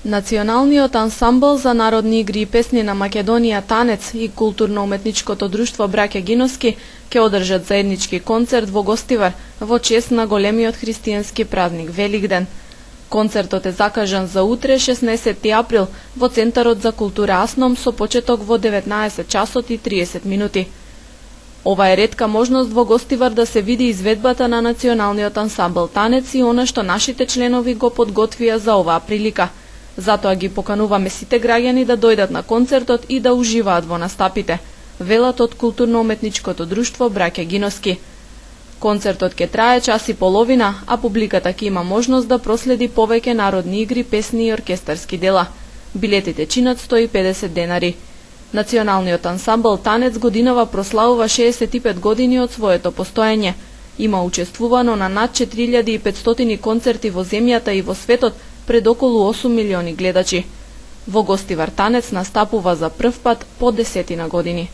Националниот ансамбл за народни игри и песни на Македонија Танец и културно-уметничкото друштво Браќа Гиновски ќе одржат заеднички концерт во Гостивар во чест на големиот христијански празник Великден. Концертот е закажан за утре, 16 април, во Центарот за култура Асном со почеток во 19 часот и 30 минути. Ова е ретка можност во Гостивар да се види изведбата на националниот ансамбл Танец и она што нашите членови го подготвија за оваа прилика. Затоа ги покануваме сите граѓани да дојдат на концертот и да уживаат во настапите, велат од културно-уметничкото друштво Браќа Гиновски. Концертот ќе трае час и половина, а публиката ќе има можност да проследи повеќе народни игри, песни и оркестарски дела. Билетите чинат 150 денари. Националниот ансамбл Танец годинава прославува 65 години од своето постоење. Има учествувано на над 4500 концерти во земјата и во светот пред околу 8 милиони гледачи. Во Гостивар Танец настапува за прв пат по 10 години.